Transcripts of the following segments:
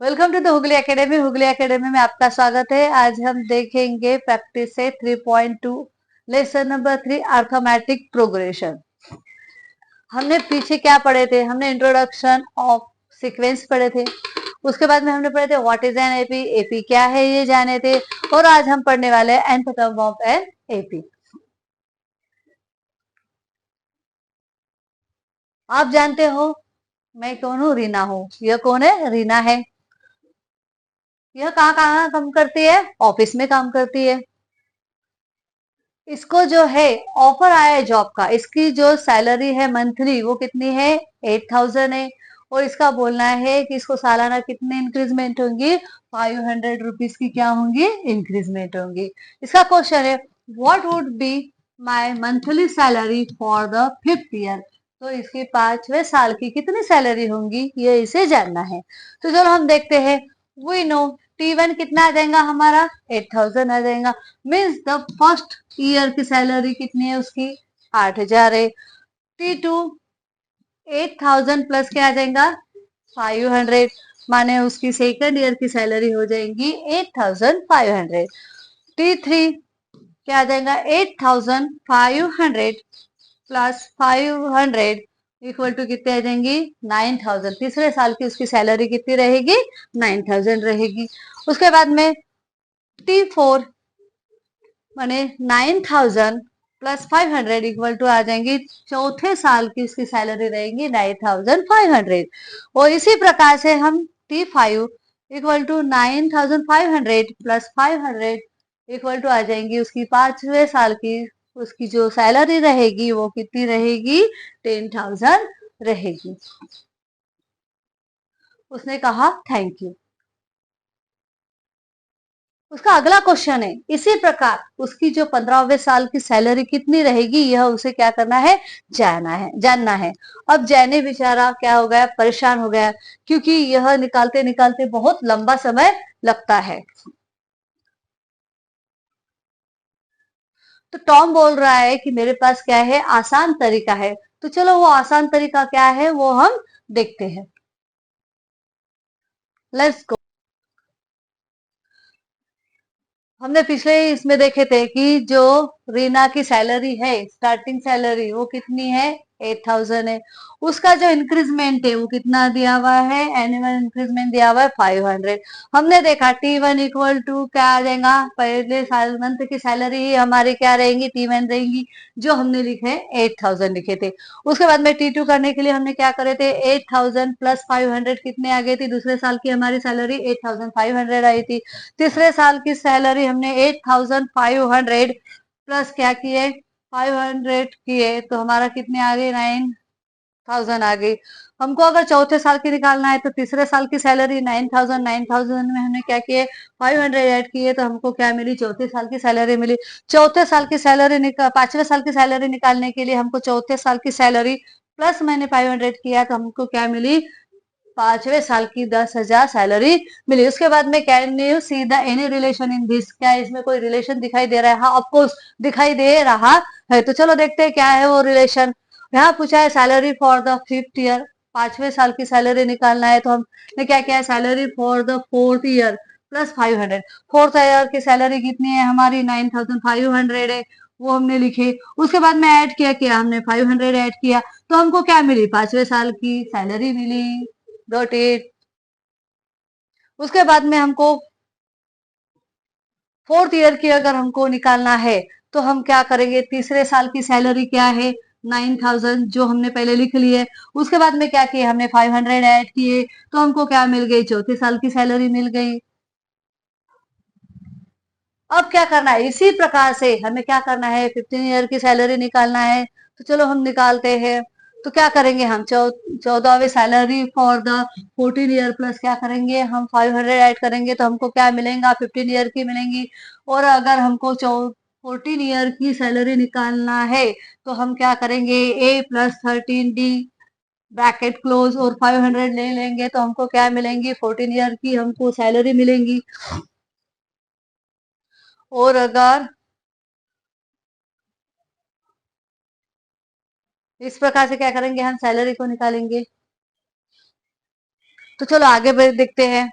Welcome to the Hooghly Academy. Hooghly Academy में आपका स्वागत है। आज हम देखेंगे प्रैक्टिस से 3.2 लेसन नंबर 3 अर्थमेटिक प्रोग्रेशन। हमने पीछे क्या पढ़े थे? हमने इंट्रोडक्शन ऑफ सीक्वेंस पढ़े थे। उसके बाद में हमने पढ़े थे what is an AP, AP क्या है ये जाने थे। और आज हम पढ़ने वाले हैं nth term of an AP. आप जानते हो मैं कौन हूँ? रीना हूँ। यह कौन है? रीना है। यह कहाँ कहाँ काम करती है? ऑफिस में काम करती है। इसको जो है ऑफर आया है जॉब का, इसकी जो सैलरी है मंथली वो कितनी है? 8,000 है। और इसका बोलना है कि इसको सालाना कितने इंक्रीजमेंट होंगी? 500 रुपीज की क्या होंगी? इंक्रीजमेंट होंगी। इसका क्वेश्चन है what would be my monthly salary for the 5th year. तो इसकी 5वें साल की कितनी सैलरी होंगी ये इसे जानना है। तो चलो हम देखते हैं। वी नो T1 कितना आ जाएगा हमारा? 8,000 आ जाएगा। मीन्स द फर्स्ट ईयर की सैलरी कितनी है उसकी? 8,000 है। T2 8,000 प्लस क्या आ जाएगा? 500। माने उसकी सेकंड ईयर की सैलरी हो जाएगी 8,500। T3 क्या आ जाएगा? 8,500 प्लस 500 इक्वल टू कितने आ जाएंगी? 9,000। तीसरे साल की उसकी सैलरी कितनी रहेगी? 9,000 रहेगी। उसके बाद में T4 माने 9,000 प्लस 500 इक्वल टू आ जाएंगी चौथे साल की उसकी सैलरी रहेगी 9,500। और इसी प्रकार से हम T5 equal to 9,500 plus 500 equal to आ जाएंगी उसकी 5वें साल की उसकी जो सैलरी रहेगी वो कितनी रहेगी? 10,000 रहेगी। उसने कहा थैंक यू। उसका अगला क्वेश्चन है इसी प्रकार उसकी जो 15वें साल की सैलरी कितनी रहेगी यह उसे क्या करना है? जानना है। अब जैने बेचारा क्या हो गया? परेशान हो गया, क्योंकि यह निकालते निकालते बहुत लंबा समय लगता है। तो टॉम बोल रहा है कि मेरे पास क्या है? आसान तरीका है। तो चलो वो आसान तरीका क्या है वो हम देखते हैं। Let's go. हमने पिछले इसमें देखे थे कि जो रीना की सैलरी है, स्टार्टिंग सैलरी वो कितनी है? 8,000 है। उसका जो इंक्रीजमेंट है वो कितना दिया हुआ है? एनुअल इंक्रीजमेंट दिया हुआ है 500। हमने देखा T1 इक्वल टू क्या आ जाएगा? पहले साल मंथ की सैलरी ही हमारी क्या रहेंगी? T1 रहेंगी, जो हमने लिखे 8,000 लिखे थे। उसके बाद में T2 करने के लिए हमने क्या करे थे? 8,000 प्लस 500 कितने आ गए थे? दूसरे साल की हमारी सैलरी 8,500 आई थी। तीसरे साल की सैलरी हमने 8,500 प्लस क्या किए? 500 किए तो हमारा कितने आ गए? 9,000 आ गई। हमको अगर चौथे साल की निकालना है तो तीसरे साल की सैलरी 9,000, 9,000 में हमने क्या किए? 500 ऐड किए तो हमको क्या मिली? चौथे साल की सैलरी मिली। चौथे साल की सैलरी निकाल 5वें साल की सैलरी निकालने के लिए हमको चौथे साल की सैलरी प्लस मैंने 500 किया तो हमको क्या मिली? 5वें साल की 10,000 सैलरी मिली। उसके बाद में can you see the any relation in this? क्या इसमें कोई रिलेशन दिखाई दे रहा है? हाँ ऑफकोर्स दिखाई दे रहा है। तो चलो देखते हैं क्या है वो रिलेशन। यहाँ पूछा है salary for the 5th year. 5वें साल की सैलरी निकालना है तो हमने क्या किया है? Salary for the 4th year plus 500। 4th year की सैलरी कितनी है हमारी? 9,500 है, वो हमने लिखी। उसके बाद में ऐड किया हमने 500 ऐड किया तो हमको क्या मिली? 5वें साल की सैलरी मिली। Dot it. उसके बाद में हमको 4th ईयर की अगर हमको निकालना है तो हम क्या करेंगे? तीसरे साल की सैलरी क्या है? 9,000 जो हमने पहले लिख ली है। उसके बाद में क्या किया हमने? 500 ऐड किए तो हमको क्या मिल गई? चौथे साल की सैलरी मिल गई। अब क्या करना है? इसी प्रकार से हमें क्या करना है? 15 ईयर की सैलरी निकालना है। तो चलो हम निकालते हैं। तो क्या करेंगे हम? 14वीं salary for the 14 year plus क्या करेंगे हम? 500 ऐड करेंगे तो हमको क्या मिलेगा? 15 ईयर की मिलेंगी। और अगर हमको 14 ईयर की सैलरी निकालना है तो हम क्या करेंगे? A+13D ब्रैकेट क्लोज और 500 ले लेंगे तो हमको क्या मिलेंगी? 14 ईयर की हमको सैलरी मिलेंगी। और अगर इस प्रकार से क्या करेंगे? हम सैलरी को निकालेंगे। तो चलो आगे देखते हैं।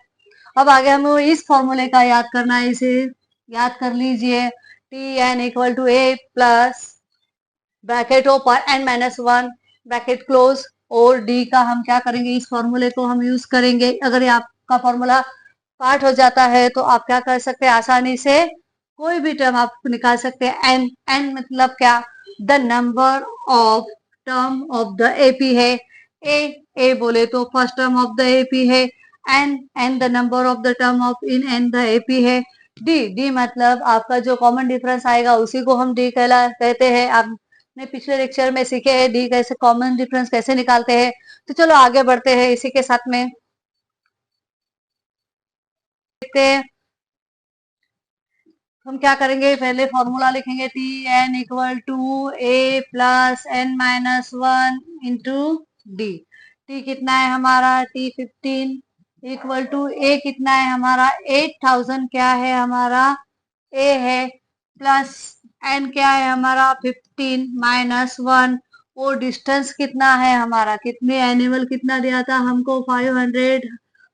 अब आगे हमें इस फॉर्मूले का याद करना है, इसे याद कर लीजिए। T n equal to a plus bracket open n minus one bracket close, और डी का हम क्या करेंगे, इस फॉर्मूले को हम यूज करेंगे। अगर ये आपका फॉर्मूला पार्ट हो जाता है तो आप क्या कर सकते हैं, आसानी से कोई भी टर्म आप निकाल सकते हैं। एन, एन मतलब क्या, the number of term of the AP है। ए, ए बोले तो first term of the AP है। N, n the number of the term of in n the AP है। डी, डी मतलब आपका जो कॉमन डिफरेंस आएगा उसी को हम डी कहते हैं। आपने पिछले लेक्चर में सीखे हैं डी कैसे, कॉमन डिफरेंस कैसे निकालते हैं। तो चलो आगे बढ़ते हैं इसी के साथ में देखते हैं हम क्या करेंगे। पहले फॉर्मूला लिखेंगे, T n equal to a plus n minus one into D. T कितना है हमारा, टी 15 इक्वल टू ए कितना है हमारा 8000, क्या है हमारा ए है, प्लस एन क्या है हमारा 15 माइनस वन, और डिस्टेंस कितना है हमारा, कितने एनुअल कितना दिया था हमको 500,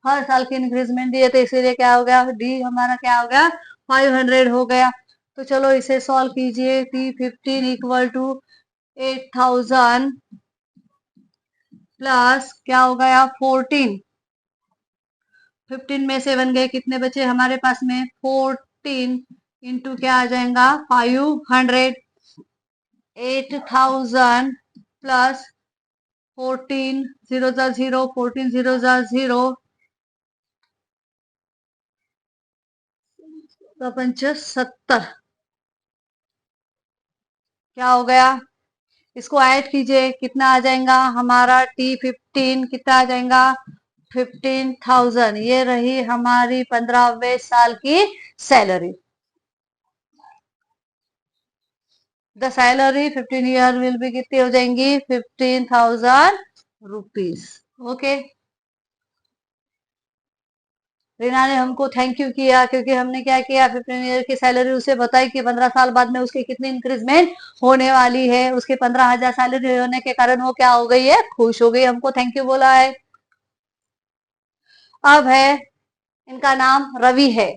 हर साल की इंक्रीजमेंट दिए थे, इसीलिए क्या हो गया, डी हमारा क्या हो गया 500 हो गया। तो चलो इसे सॉल्व कीजिए। टी 15 इक्वल टू 8000 प्लस क्या हो गया 14, 15 में से बन गए कितने बचे हमारे पास में 14 इंटू क्या आ जाएगा 500, 8000 प्लस 14 0 जा 0, 14 0 जा 0, तो 75 क्या हो गया, इसको ऐड कीजिए कितना आ जाएगा हमारा टी 15 कितना आ जाएगा 15,000। ये रही हमारी 15वें साल की salary. The salary 15 year will be कितनी हो जाएंगी 15,000 रुपीज। ओके, रीना ने हमको थैंक यू किया क्योंकि हमने क्या किया 15 ईयर की सैलरी उसे बताई कि 15 साल बाद में उसकी कितनी इंक्रीजमेंट होने वाली है। उसके 15,000 सैलरी होने के कारण वो क्या हो गई है, खुश हो गई, हमको थैंक यू बोला है। अब है, इनका नाम रवि है।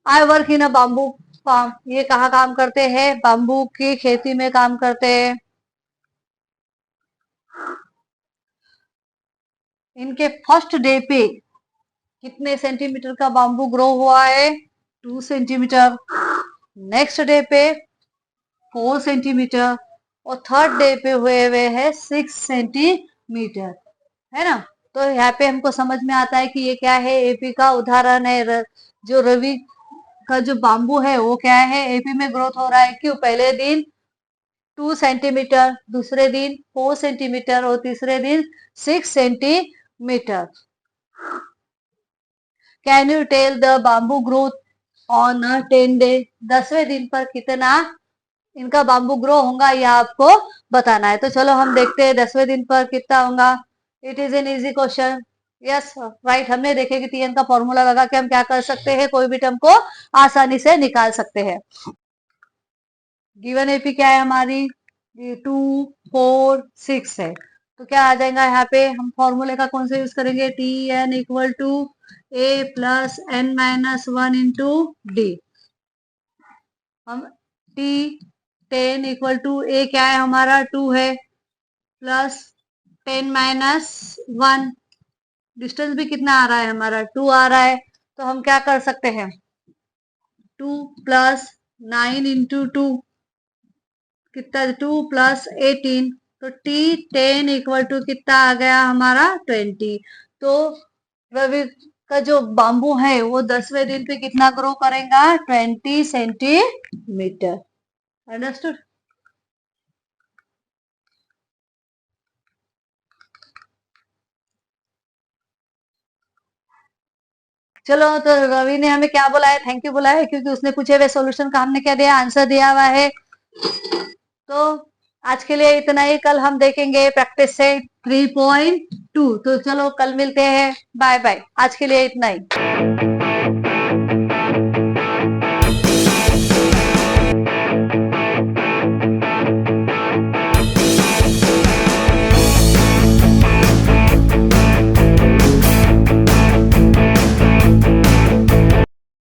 I work in a bamboo farm, ये कहाँ काम करते हैं, बाम्बू की खेती में काम करते हैं। इनके फर्स्ट डे पे कितने सेंटीमीटर का बाम्बू ग्रो हुआ है, 2 सेंटीमीटर। नेक्स्ट डे पे 4 सेंटीमीटर, और थर्ड डे पे हुए हैं 6 सेंटीमीटर, है ना। तो यहाँ पे हमको समझ में आता है कि ये क्या है, एपी का उदाहरण है। जो रवि का जो बाम्बू है वो क्या है, एपी में ग्रोथ हो रहा है। क्यों, पहले दिन 2 सेंटीमीटर, दूसरे दिन 4 सेंटीमीटर, और तीसरे दिन 6 centimetre. Can you tell the bamboo growth on 10 day, 10वें दिन पर कितना इनका बाम्बू ग्रो होगा यह आपको बताना है। तो चलो हम देखते हैं 10वें दिन पर कितना होगा। It is an easy question, yes right. हमने देखे कि टीएन का फॉर्मूला लगा के हम क्या कर सकते हैं, कोई भी टर्म को आसानी से निकाल सकते हैं। गिवन एपी क्या है हमारी, 2 4 6 है। तो क्या आ जाएगा यहाँ पे, हम फॉर्मूले का कौन सा यूज करेंगे, T n equal to a plus n minus one into D. हम टी 10 इक्वल टू ए क्या है हमारा 2 है, प्लस 10 माइनस 1, डिस्टेंस भी कितना आ रहा है हमारा 2 आ रहा है। तो हम क्या कर सकते हैं, 2 प्लस 9 इंटू 2 कितना, 2 प्लस 18, तो टी 10 इक्वल टू कितना आ गया हमारा 20। तो रवि का जो बाम्बू है वो 10वें दिन पे कितना ग्रो करेगा 20 सेंटीमीटर। अंडरस्टूड। चलो, तो रवि ने हमें क्या बोला है, थैंक यू बोला है, क्योंकि उसने पूछे हुए सॉल्यूशन का हमने क्या दिया, आंसर दिया हुआ है। तो आज के लिए इतना ही, कल हम देखेंगे प्रैक्टिस से 3.2। तो चलो कल मिलते हैं, बाय बाय, आज के लिए इतना ही।